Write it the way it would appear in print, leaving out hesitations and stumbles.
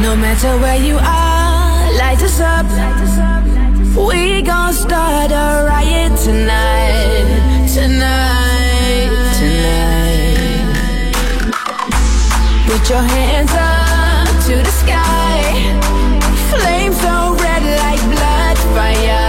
No matter where you are, light us up. We gon' start a riot tonight, tonight, tonight. Put your hands up to the sky. Flames so red like blood fire.